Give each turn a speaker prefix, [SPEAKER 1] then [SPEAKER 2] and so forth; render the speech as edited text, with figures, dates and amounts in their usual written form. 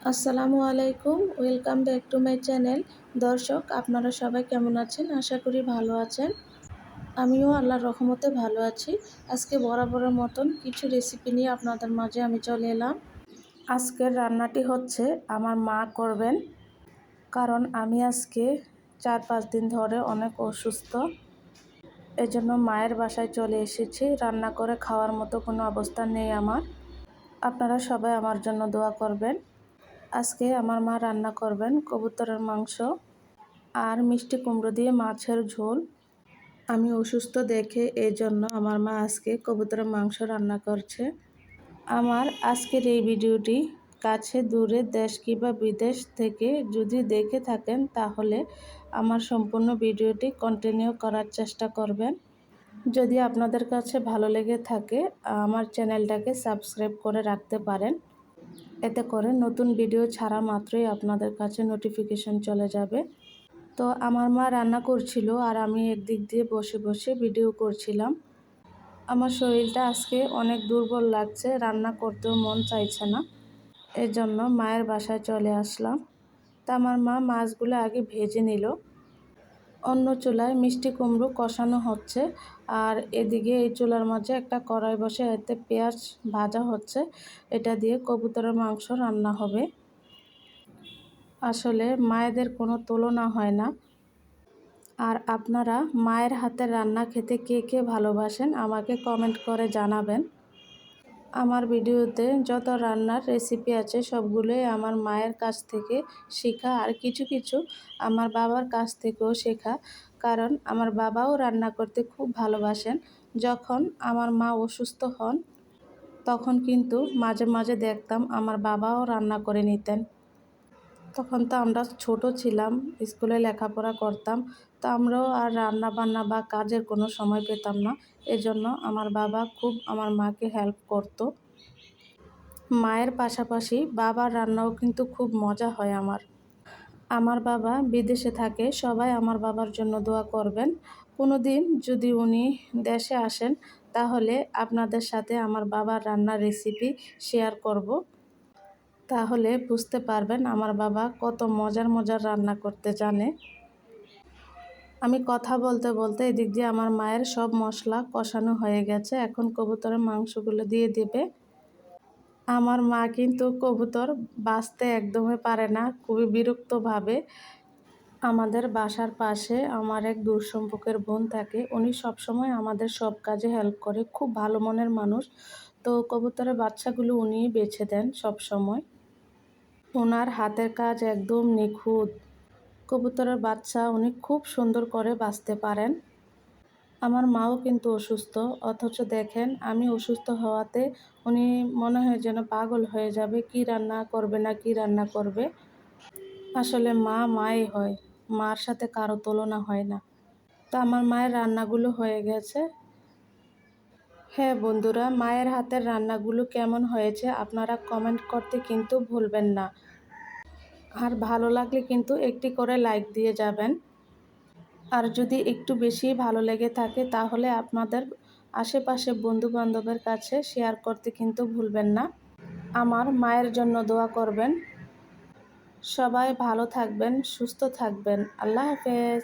[SPEAKER 1] আসসালামু আলাইকুম, welcome back to my channel. দর্শক, আপনারা সবাই কেমন আছেন? আশা করি ভালো আছেন। আমিও আল্লাহর রহমতে ভালো আছি। আজকে বরাবরের মতন কিছু রেসিপি নিয়ে আপনাদের মাঝে আমি চলে এলাম। আজকের রান্নাটি হচ্ছে আমার মা করবেন, কারণ আমি আজকে 4-5 দিন ধরে অনেক অসুস্থ। এজন্য মায়ের বাসায় চলে এসেছি। রান্না করে খাওয়ার মতো কোনো অবস্থা নেই আমার। আপনারা সবাই আমার জন্য দোয়া করবেন। আজকে আমার মা রান্না করবেন কবুতরের মাংস আর মিষ্টি কুমড়ো দিয়ে মাছের ঝোল। আমি অসুস্থ দেখে এই জন্য আমার মা আজকে কবুতরের মাংস রান্না করছে। আমার আজকের এই ভিডিওটি কাছে দূরে দেশ কিংবা বিদেশ থেকে যদি দেখে থাকেন, তাহলে আমার সম্পূর্ণ ভিডিওটি কন্টিনিউ করার চেষ্টা করবেন। যদি আপনাদের কাছে ভালো লেগে থাকে, আমার চ্যানেলটাকে সাবস্ক্রাইব করে রাখতে পারেন। এতে করে নতুন ভিডিও ছাড়া মাত্রই আপনাদের কাছে নোটিফিকেশন চলে যাবে। তো আমার মা রান্না করছিল আর আমি একদিক দিয়ে বসে বসে ভিডিও করছিলাম। আমার শরীরটা আজকে অনেক দুর্বল লাগছে, রান্না করতেও মন চাইছে না। এর জন্য মায়ের বাসায় চলে আসলাম। তা আমার মা মাছগুলো আগে ভেজে নিল। অন্য চুলায় মিষ্টি কুমড়ো কষানো হচ্ছে, আর এদিকে এই চুলার মাঝে একটা কড়াই বসে এতে পেঁয়াজ ভাজা হচ্ছে। এটা দিয়ে কবুতরের মাংস রান্না হবে। আসলে মায়েদের কোনো তুলনা হয় না। আর আপনারা মায়ের হাতের রান্না খেতে কে কে ভালোবাসেন আমাকে কমেন্ট করে জানাবেন। আমার ভিডিওতে যত রান্নার রেসিপি আছে সবগুলোই আমার মায়ের কাছ থেকে শেখা, আর কিছু কিছু আমার বাবার কাছ থেকেও শেখা। কারণ আমার বাবাও রান্না করতে খুব ভালোবাসেন। যখন আমার মা অসুস্থ হন, তখন কিন্তু মাঝে মাঝে দেখতাম আমার বাবাও রান্না করে নিতেন। তখন তো আমরা ছোট ছিলাম, স্কুলে লেখাপড়া করতাম। তো আমরাও আর রান্না বান্না বা কাজের কোনো সময় পেতাম না। এজন্য আমার বাবা খুব আমার মাকে হেল্প করতো। মায়ের পাশাপাশি বাবার রান্নাও কিন্তু খুব মজা হয় আমার। আমার বাবা বিদেশে থাকে, সবাই আমার বাবার জন্য দোয়া করবেন। কোনো দিন যদি উনি দেশে আসেন, তাহলে আপনাদের সাথে আমার বাবার রান্নার রেসিপি শেয়ার করব। তাহলে বুঝতে পারবেন আমার বাবা কত মজার মজার রান্না করতে জানে। আমি কথা বলতে বলতে এদিক দিয়ে আমার মায়ের সব মশলা কষানো হয়ে গেছে। এখন কবুতরের মাংসগুলো দিয়ে দেবে। আমার মা কিন্তু কবুতর বাছতে একদমই পারে না, খুবই বিরক্তভাবে। আমাদের বাসার পাশে আমার এক দূর সম্পর্কের বোন থাকে, উনি সবসময় আমাদের সব কাজে হেল্প করে, খুব ভালো মনের মানুষ। তো কবুতরের বাচ্চাগুলো উনিই বেছে দেন সব সময়। ওনার হাতের কাজ একদম নিখুঁত। কবুতরের বাচ্চা উনি খুব সুন্দর করে বাছতে পারেন। আমার মাও কিন্তু অসুস্থ, অথচ দেখেন আমি অসুস্থ হওয়াতে উনি মনে হয় যেন পাগল হয়ে যাবে, কি রান্না করবে না কি রান্না করবে। আসলে মা মাই হয়, মার সাথে কারো তুলনা হয় না। তো আমার মায়ের রান্নাগুলো হয়ে গেছে। হ্যাঁ বন্ধুরা, মায়ের হাতের রান্নাগুলো কেমন হয়েছে আপনারা কমেন্ট করতে কিন্তু ভুলবেন না। আর ভালো লাগলে কিন্তু একটি করে লাইক দিয়ে যাবেন। আর যদি একটু বেশি ভালো লেগে থাকে, তাহলে আপনাদের আশেপাশে বন্ধু বান্ধবের কাছে শেয়ার করতে কিন্তু ভুলবেন না। আমার মায়ের জন্য দোয়া করবেন। সবাই ভালো থাকবেন, সুস্থ থাকবেন। আল্লাহ হাফেজ।